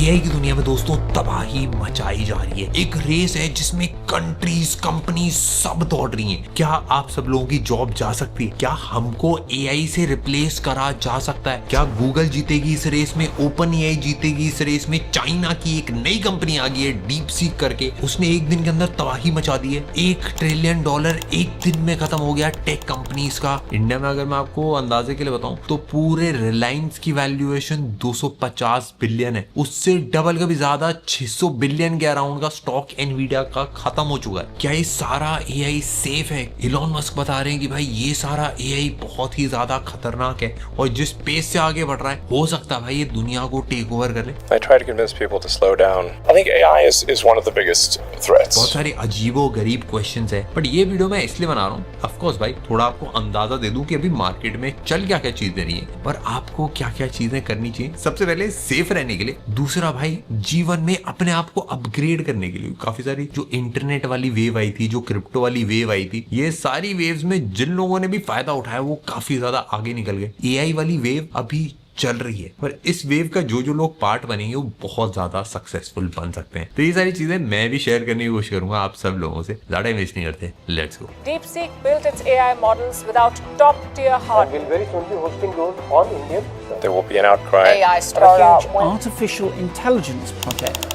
AI की दुनिया में दोस्तों तबाही मचाई जा रही है। एक रेस है जिसमें कंट्रीज, कंपनी सब दौड़ रही हैं। क्या आप सब लोगों की जॉब जा सकती है? क्या हमको एआई से रिप्लेस करा जा सकता है? क्या गूगल जीतेगी इस रेस में? ओपन एआई जीतेगी इस रेस में? चाइना की एक नई कंपनी आ गई है डीप सीक करके, उसने एक दिन के अंदर तबाही मचा दी है। $1 ट्रिलियन एक दिन में खत्म हो गया टेक कंपनीज का। इंडिया में अगर मैं आपको अंदाजे के लिए बताऊं तो पूरे रिलायंस की वैल्यूएशन 250 बिलियन है, उससे डबल का भी ज्यादा 600 बिलियन के अराउंड का स्टॉक एनवीडिया का खत्म हो चुका है। क्या ये सारा एआई सेफ है? इलॉन मस्क बता रहे हैं कि भाई ये सारा एआई बहुत ही ज्यादा खतरनाक है और जिस पेस से आगे बढ़ रहा है हो सकता है भाई ये दुनिया को टेक ओवर कर ले। I try to convince people to slow down. I think AI is one of the biggest threats. बहुत सारे अजीबो गरीब क्वेश्चंस है, बट ये वीडियो मैं इसलिए बना रहा हूँ ऑफ कोर्स भाई थोड़ा आपको अंदाजा दे दूं कि अभी मार्केट में चल क्या क्या चीजें रही है और आपको क्या क्या चीजें करनी चाहिए। सबसे पहले सेफ रहने के लिए, दूसरा भाई जीवन में अपने आप को अपग्रेड करने के लिए। काफी सारी जो इंटरनेट वाली वेव आई थी, जो क्रिप्टो वाली वेव आई थी, ये सारी वेव्स में जिन लोगों ने भी फायदा उठाया वो काफी ज्यादा आगे निकल गए। एआई वाली वेव अभी चल रही है पर इस वेव का जो लोग पार्ट बनेंगे वो बहुत ज्यादा सक्सेसफुल बन सकते हैं। तो ये सारी चीजें मैं भी शेयर करने की कोशिश करूंगा आप सब लोगों से। ज्यादा वेस्ट नहीं करते, let's go. DeepSeek built its AI models without top-tier hardware. Will very soon be hosting those on Indian. There will be an outcry. AI startup. Artificial intelligence project.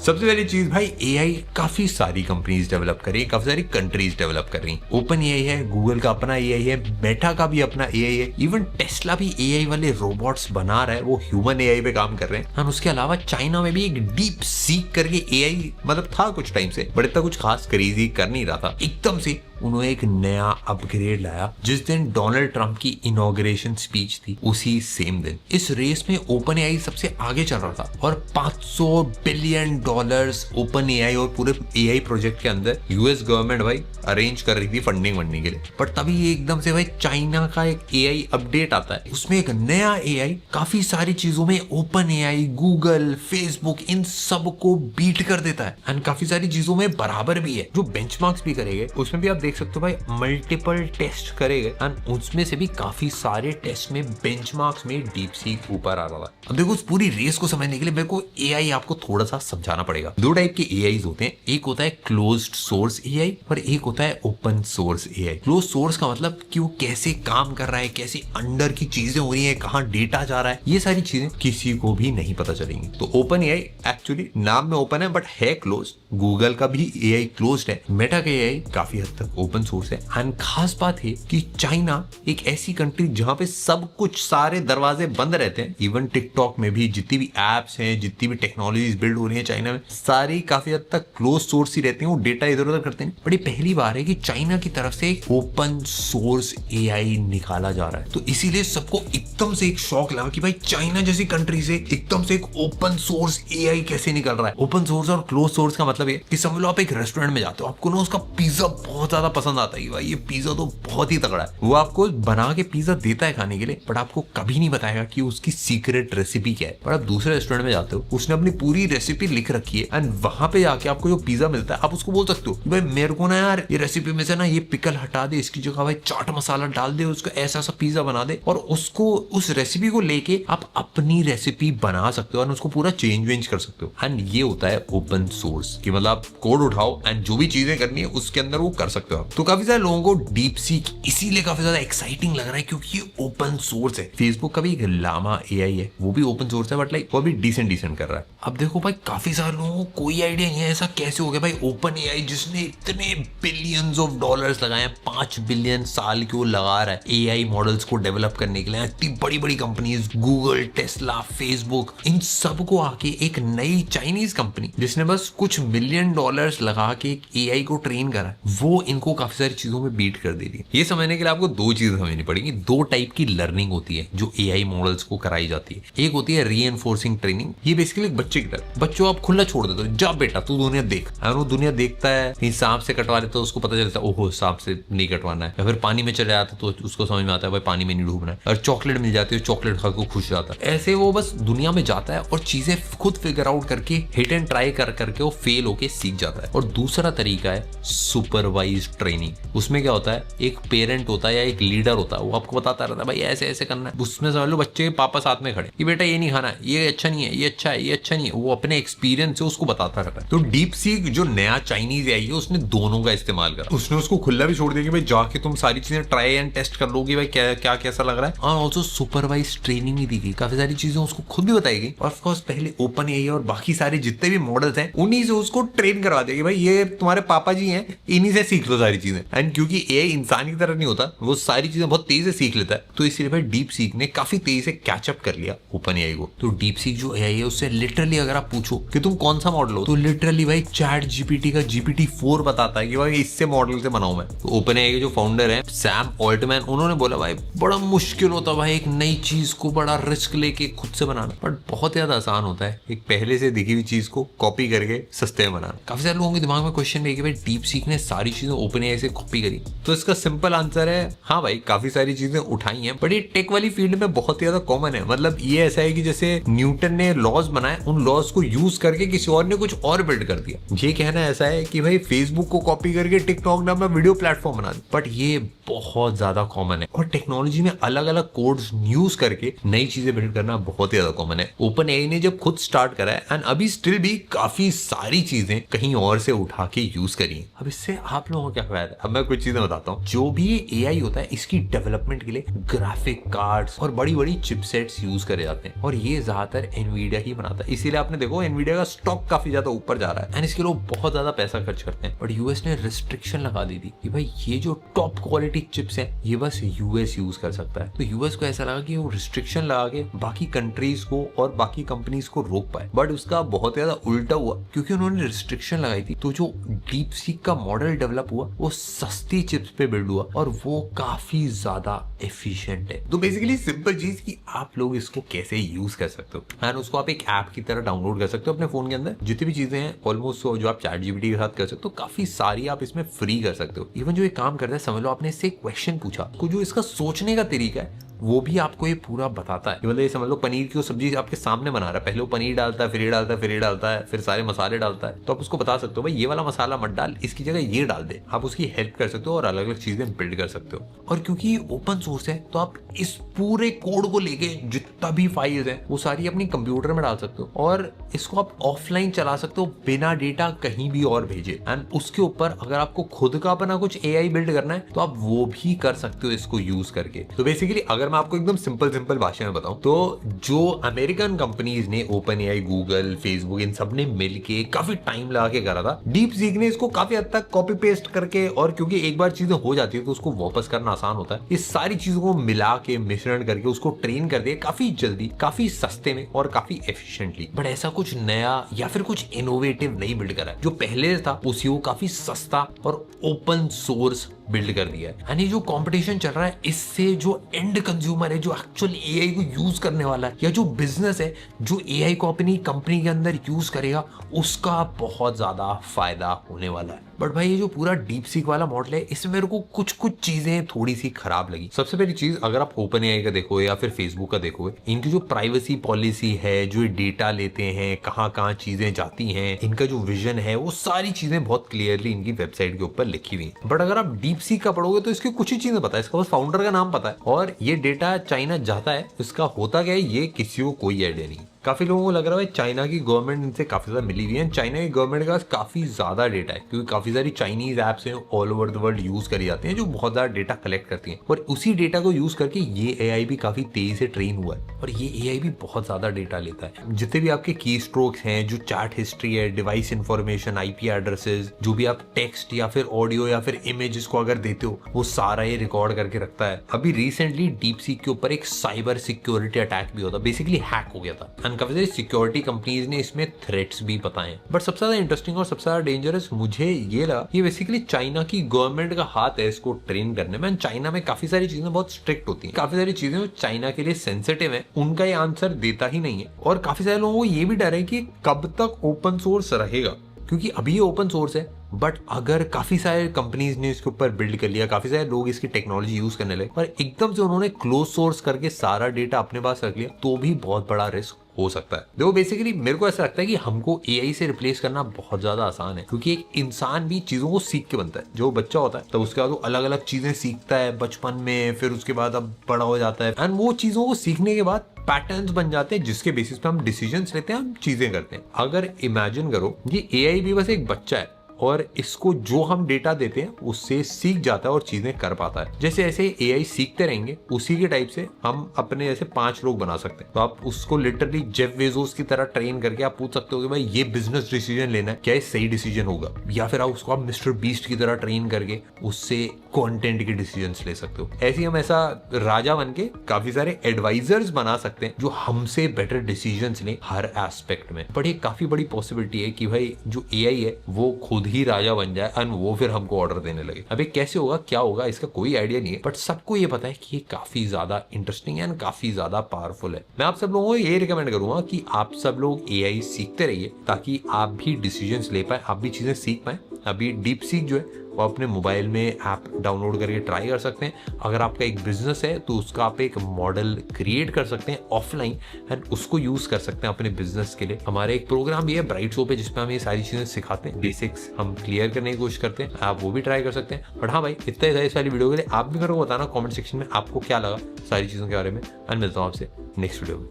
सबसे पहली चीज भाई एआई काफी सारी कंपनीज डेवलप कर रही है, काफी सारी कंट्रीज डेवलप कर रही हैं। ओपन एआई है, गूगल का अपना एआई है, मेटा का भी अपना एआई है, इवन टेस्ला भी एआई वाले रोबोट्स बना रहा है, वो ह्यूमन एआई पे काम कर रहे हैं। और उसके अलावा चाइना में भी एक डीप सीक करके एआई मतलब था कुछ टाइम से, बट इतना कुछ खास क्रेजी कर नहीं रहा था। एकदम से उन्होंने एक नया अपग्रेड लाया जिस दिन डोनाल्ड ट्रंप की इनॉग्रेशन स्पीच थी, उसी सेम दिन। इस रेस में ओपन एआई सबसे आगे चल रहा था और $500 बिलियन ओपन एआई और पूरे एआई प्रोजेक्ट के अंदर यूएस गवर्नमेंट भाई अरेंज कर रही थी फंडिंग वंडिंग के लिए। पर तभी एकदम से भाई चाइना का एक एआई अपडेट आता है, उसमें एक नया एआई काफी सारी चीजों में ओपन एआई, गूगल, फेसबुक इन सब को बीट कर देता है एंड काफी सारी चीजों में बराबर भी है। जो बेंचमार्क्स भी करेंगे उसमें भी आप देख सकते हो भाई मल्टीपल टेस्ट करेंगे एंड उसमें से भी काफी सारे टेस्ट में बेंचमार्क्स में डीप सीक ऊपर आ रहा था। अब देखो उस पूरी रेस को समझने के लिए मेरे को एआई आपको थोड़ा सा समझाना पड़ेगा। दो टाइप के एआई होते हैं, एक होता है क्लोज्ड सोर्स एआई और एक होता है open source AI. Close source का मतलब कि वो कैसे काम कर रहा है, कैसे अंडर की चीजें हो रही है, कहाँ डेटा जा रहा है, ये सारी चीजें किसी को भी नहीं पता चलेंगी। तो ओपन एआई एक्चुअली नाम में ओपन है बट है क्लोज। गूगल का भी एआई क्लोज्ड है, मेटा का एआई काफी हद तक ओपन सोर्स है। एंड खास बात है कि चाइना एक ऐसी कंट्री जहां पे सब कुछ सारे दरवाजे बंद रहते हैं। इवन टिकटॉक में भी जितनी भी एप्स हैं, जितनी भी टेक्नोलॉजीज बिल्ड हो रही है चाइना में, सारी काफी हद तक क्लोज सोर्स ही रहते हैं, वो डेटा इधर उधर करते हैं। बट ये पहली बार है कि चाइना की तरफ से ओपन सोर्स एआई निकाला जा रहा है। तो इसीलिए सबको एकदम से एक शॉक लगा कि भाई चाइना जैसी कंट्री से एकदम से एक ओपन सोर्स एआई कैसे निकल रहा है। ओपन सोर्स और क्लोज सोर्स का मतलब है कि समझ लो आप एक रेस्टोरेंट में जाते हो, आपको ना उसका पिज्जा बहुत ज्यादा पसंद आता है, भाई ये पिज्जा तो बहुत ही तगड़ा है। वो आपको बना के पिज्जा देता है खाने के लिए बट आपको कभी नहीं बताएगा कि उसकी सीक्रेट रेसिपी क्या है। पर आप दूसरे रेस्टोरेंट में जाते हो, उसने अपनी पूरी रेसिपी लिख रखी है एंड वहां पे जाके आपको जो पिज्जा मिलता है आप उसको बोल सकते हो कि भाई मेरे को ना यार ये रेसिपी में से ना ये पिकल हटा दे, इसकी जगह भाई चाट मसाला डाल दे, उसको ऐसा सा पिज्जा बना दे। और उसको उस रेसिपी को लेके आप अपनी रेसिपी बना सकते हो और उसको पूरा चेंज वेंज कर सकते हो। एंड ये होता है ओपन सोर्स कि मतलब आप कोड उठाओ एंड जो भी चीजें करनी है उसके अंदर वो कर सकते हो आप। तो काफी सारे लोगों को डीप सीक इसीलिए काफी ज्यादा एक्साइटिंग लग रहा है क्योंकि ये ओपन सोर्स है। फेसबुक का भी एक लामा एआई है, वो भी ओपन सोर्स है बट लाइक वो भी डिसेंट कर रहा है। अब देखो भाई काफी सारे लोगों को कोई आइडिया नहीं है ऐसा कैसे हो गया भाई ओपन एआई जिसने इतने बिलियंस ऑफ डॉलर्स लगाए हैं, 5 बिलियन साल के वो लगा रहा है एआई मॉडल्स को डेवलप करने के लिए। इतनी बड़ी बड़ी कंपनीज गूगल, टेस्ला, फेसबुक, इन सब को आके एक नई चाइनीज कंपनी जिसने बस कुछ $मिलियन लगा के एक एआई को ट्रेन करा, वो इनको काफी सारी चीजों में बीट कर दे रही है। ये समझने के लिए आपको दो चीजें समझनी पड़ेगी। दो टाइप की लर्निंग होती है जो एआई मॉडल्स को कराई जाती है। एक होती है रीइंफोर्सिंग ट्रेनिंग, ये बेसिकली बच्चे की तरह, बच्चों आप खुला छोड़ देते हो, जा बेटा तू दुनिया देख, और वो दुनिया देखता है, कहीं सांप से कटवा लेता है उसको पता चलता है ओहो सांप से नहीं कटवाना है, या फिर पानी में चले जाता तो उसको समझ में आता है भाई पानी में नहीं डूबना है, और चॉकलेट मिल जाती है चॉकलेट खा के खुश जाता है। ऐसे वो बस दुनिया में जाता है और चीजें खुद फिगर आउट करके हिट एंड ट्राई करके वो फेल स्किल होके सीख जाता है। और दूसरा तरीका है सुपरवाइज ट्रेनिंग। उसमें क्या होता है, एक पेरेंट होता है या एक लीडर होता है, वो आपको बताता रहता है भाई ऐसे ऐसे करना है। उसमें समझ लो बच्चे के पापा साथ में खड़े कि बेटा ये नहीं खाना, ये अच्छा नहीं है, ये अच्छा है, ये अच्छा नहीं है, वो अपने एक्सपीरियंस से उसको बताता रहता है। तो डीप सीक जो नया चाइनीज आई है उसने दोनों का इस्तेमाल करा। उसने उसको खुला भी छोड़ दिया कि भाई जाके तुम सारी चीजें ट्राई एंड टेस्ट कर लोगे भाई क्या क्या कैसा लग रहा है। और ऑल्सो सुपरवाइज ट्रेनिंग भी दी गई, काफी सारी चीजें उसको खुद भी बताई गई। और ऑफकोर्स पहले ओपन एआई और बाकी सारे जितने भी मॉडल्स हैं उन्हीं से उसको ट्रेन करवा देगी, भाई ये तुम्हारे पापा जी हैं, इन्हीं से सीख लो सारी चीजें। एंड क्योंकि एआई इंसान की तरह नहीं होता, वो सारी चीजें बहुत तेजी से सीख लेता है, तो इसलिए भाई डीप सीक ने काफी तेजी से कैचअप कर लिया ओपन एआई को। तो डीप सीक जो एआई है उससे लिटरली अगर आप पूछो कि तुम कौन सा मॉडल हो, तो लिटरली भाई चैट जीपीटी का GPT-4 बताता है कि भाई इससे मॉडल से बनाऊं मैं। तो ओपन एआई के जो फाउंडर है सैम ऑल्टमैन, उन्होंने बोला भाई बड़ा मुश्किल होता भाई एक नई चीज को बड़ा रिस्क लेके खुद से बनाना, बट बहुत ज्यादा आसान होता है एक पहले से दिखी हुई चीज को कॉपी करके सस्ते में बनाना। काफी सारे लोगों के दिमाग में क्वेश्चन है कि भाई डीप सीक ने सारी चीजें ओपन एआई से कॉपी करी, तो इसका सिंपल आंसर है हाँ भाई काफी सारी चीजें उठाई हैं, बट ये टेक वाली फील्ड में बहुत ज्यादा कॉमन है। मतलब ये ऐसा है कि जैसे न्यूटन ने लॉज बनाए, उन लॉज को यूज करके किसी और ने कुछ और बिल्ड कर दिया। ये कहना ऐसा है कि भाई फेसबुक को कॉपी करके टिकटॉक ने अपना वीडियो प्लेटफॉर्म बना दिया, बट ये बहुत ज्यादा कॉमन है। और टेक्नोलॉजी में अलग अलग कोड्स यूज करके नई चीजें बिल्ड करना बहुत ज्यादा कॉमन है। ओपन एआई ने जब खुद स्टार्ट करा है एंड अभी स्टिल भी काफी सारी चीजें कहीं और से उठा के यूज करी। अब इससे आप लोगों को क्या फायदा है, अब मैं कुछ चीजें बताता हूँ। जो भी एआई होता है इसकी डेवलपमेंट के लिए ग्राफिक कार्ड्स और बड़ी बड़ी चिपसेट्स यूज करे जाते हैं, और ये ज्यादातर एनवीडिया ही बनाता है। इसीलिए आपने देखो एनवीडिया का स्टॉक काफी ज्यादा ऊपर जा रहा है एंड इसके लोग बहुत ज्यादा पैसा खर्च करते हैं। बट यूएस ने रिस्ट्रिक्शन लगा दी थी कि भाई ये जो टॉप क्वालिटी चिप्स हैं ये बस यूएस यूज कर सकता है। तो यूएस को ऐसा लगा कि वो रिस्ट्रिक्शन लगा के बाकी कंट्रीज को और बाकी कंपनीज को रोक पाए, बट उसका बहुत ज्यादा उल्टा हुआ। क्योंकि उन्होंने रिस्ट्रिक्शन लगाई थी तो जो डीप सीक का मॉडल डेवलप हुआ वो सस्ती चिप्स पे बिल्ड हुआ और वो काफी ज्यादा एफिशिएंट है। तो बेसिकली सिंपल चीज कि आप लोग इसको कैसे यूज कर सकते हो एंड उसको आप एक ऐप की तरह डाउनलोड कर सकते हो अपने फोन के अंदर। जितनी भी चीजें हैं ऑलमोस्ट जो आप चैट जीपीटी के साथ कर सकते हो काफी सारी आप इसमें फ्री कर सकते हो। इवन जो ये काम करता है समझ लो आपने इससे एक क्वेश्चन पूछा, तो जो इसका सोचने का तरीका है वो भी आपको ये पूरा बताता है। मतलब ये समझ लो पनीर की सब्जी आपके सामने बना रहा है, पहले वो पनीर डालता है, फिर ये डालता है, फिर ये डालता है, फिर सारे मसाले डालता है, तो आप उसको बता सकते हो भाई ये वाला मसाला मत डाल, इसकी जगह ये डाल दे। आप उसकी हेल्प कर सकते हो और अलग अलग चीजें बिल्ड कर सकते हो। और क्योंकि ये ओपन सोर्स है तो आप इस पूरे कोड को लेके जितना भी फाइल्स है वो सारी अपनी कंप्यूटर में डाल सकते हो और इसको आप ऑफलाइन चला सकते हो बिना डेटा कहीं भी और भेजे। एंड उसके ऊपर अगर आपको खुद का अपना कुछ एआई बिल्ड करना है तो आप वो भी कर सकते हो इसको यूज करके। तो बेसिकली अगर मैं आपको एकदम सिंपल भाषा में बताऊं तो जो अमेरिकन कंपनीज ने ओपन एआई, गूगल, फेसबुक इन सब ने मिलके काफी टाइम लगा के करा था, डीप सीक ने इसको काफी हद तक कॉपी पेस्ट करके, और क्योंकि एक बार चीजें हो जाती है तो उसको वापस करना आसान होता है, इस सारी चीजों को मिला के मिश्रण करके उसको ट्रेन कर दिया काफी जल्दी, काफी सस्ते में और काफी एफिशिएंटली। बट ऐसा कुछ नया या फिर कुछ इनोवेटिव नहीं बिल्ड करा है। जो पहले था उसी को काफी सस्ता और ओपन सोर्स बिल्ड कर दिया है। यानी जो कंपटीशन चल रहा है इससे जो एंड कंज्यूमर है, जो एक्चुअल एआई को यूज करने वाला है, या जो बिजनेस है जो एआई को अपनी कंपनी के अंदर यूज करेगा, उसका बहुत ज्यादा फायदा होने वाला है। बट भाई ये जो पूरा डीप सीक वाला मॉडल है इसमें मेरे को कुछ चीजें थोड़ी सी खराब लगी। सबसे पहली चीज, अगर आप ओपन एआई का देखो या फिर फेसबुक का देखोगे, इनकी जो प्राइवेसी पॉलिसी है, जो डेटा लेते हैं, कहाँ कहाँ चीजें जाती हैं, इनका जो विजन है, वो सारी चीजें बहुत क्लियरली इनकी वेबसाइट के ऊपर लिखी हुई है। बट अगर आप डीप सीक का पढ़ोगे तो इसकी कुछ ही चीजें पता है, इसका बस फाउंडर का नाम पता है और ये डेटा चाइना जाता है, इसका होता क्या है ये किसी को कोई आइडिया नहीं। काफी लोगों को लग रहा है चाइना की गवर्नमेंट इनसे काफी ज्यादा मिली हुई है। चाइना की गवर्नमेंट के पास काफी ज्यादा डेटा है क्योंकि काफी सारी चाइनीज एप्स हैं all over the world use करी जाती हैं जो बहुत ज्यादा डेटा कलेक्ट करती हैं, और उसी डेटा को यूज करके ये एआई भी काफी तेजी से ट्रेन हुआ है और ये एआई भी बहुत ज्यादा डेटा लेता है। जितने भी आपके की स्ट्रोक्स हैं, जो चैट हिस्ट्री है, डिवाइस इंफॉर्मेशन, आईपी एड्रेसेस, जो भी आप टेक्स्ट या फिर ऑडियो या फिर इमेजेस को अगर देते हो वो सारा ये रिकॉर्ड करके रखता है। अभी रिसेंटली डीप सीक के ऊपर एक साइबर सिक्योरिटी अटैक भी होता, बेसिकली हैक हो गया था एंड काफी सारी सिक्योरिटी कंपनीज ने इसमें थ्रेट्स भी बताए। बट सबसे ज्यादा इंटरेस्टिंग और सबसे ज्यादा डेंजरस मुझे ये लगा, ये बेसिकली चाइना की गवर्नमेंट का हाथ है इसको ट्रेन करने में। चाइना में काफी सारी चीजें बहुत स्ट्रिक्ट होती हैं, काफी सारी चीजें जो चाइना के लिए सेंसिटिव है उनका ये आंसर देता ही नहीं है, और काफी सारे लोगों को ये भी डर है कि कब तक ओपन सोर्स रहेगा, क्योंकि अभी ये ओपन सोर्स है बट अगर काफी सारे कंपनीज ने इसके ऊपर बिल्ड कर लिया, काफी सारे लोग इसकी टेक्नोलॉजी यूज करने लगे और एकदम से उन्होंने क्लोज सोर्स करके सारा डेटा अपने पास रख लिया, तो भी बहुत बड़ा रिस्क हो सकता है। देखो बेसिकली मेरे को ऐसा लगता है कि हमको एआई से रिप्लेस करना बहुत ज्यादा आसान है, क्योंकि एक इंसान भी चीजों को सीख के बनता है। जो बच्चा होता है तो उसके बाद वो अलग अलग चीजें सीखता है बचपन में, फिर उसके बाद अब बड़ा हो जाता है, एंड वो चीजों को सीखने के बाद पैटर्न्स बन जाते हैं जिसके बेसिस पे हम डिसीजंस लेते हैं, हम चीजें करते हैं। अगर इमेजिन करो ये एआई भी बस एक बच्चा है और इसको जो हम डेटा देते हैं उससे सीख जाता है और चीजें कर पाता है। जैसे ऐसे एआई सीखते रहेंगे उसी के टाइप से हम अपने जैसे 5 लोग बना सकते हैं। तो आप उसको लिटरली जेफ बेजोस की तरह ट्रेन करके आप पूछ सकते हो कि भाई ये बिजनेस डिसीजन लेना है, क्या ये सही डिसीजन होगा, या फिर आप उसको मिस्टर बीस्ट की तरह ट्रेन करके उससे कंटेंट के डिसीजंस ले सकते हो। ऐसे हम ऐसा राजा बन के काफी सारे एडवाइजर्स बना सकते हैं जो हमसे बेटर डिसीजंस लें हर एस्पेक्ट में। बट ये काफी बड़ी पॉसिबिलिटी है कि भाई जो एआई है वो खुद ही राजा बन जाए एंड वो फिर हमको ऑर्डर देने लगे। अबे कैसे होगा, क्या होगा, इसका कोई आइडिया नहीं है, बट सबको ये पता है कि ये काफी ज्यादा इंटरेस्टिंग एंड काफी ज्यादा पावरफुल है। मैं आप सब लोगों को ये रिकमेंड करूंगा कि आप सब लोग एआई सीखते रहिए ताकि आप भी डिसीजंस ले पाए, आप भी चीजें सीख पाए। अभी डीप सीक जो है वो अपने मोबाइल में ऐप डाउनलोड करके ट्राई कर सकते हैं। अगर आपका एक बिजनेस है तो उसका आप एक मॉडल क्रिएट कर सकते हैं ऑफलाइन एंड उसको यूज कर सकते हैं अपने बिजनेस के लिए। हमारे एक प्रोग्राम भी है ब्राइट शो पे जिसमें हम ये सारी चीजें सिखाते हैं, बेसिक्स हम क्लियर करने की कोशिश करते हैं, आप वो भी ट्राई कर सकते हैं। बट हाँ भाई, इतना ही सारी वीडियो के लिए आप भी मेरे को बताना कॉमेंट सेक्शन में आपको क्या लगा सारी चीजों के बारे में, एंड मिलता हूँ आपसे नेक्स्ट वीडियो में।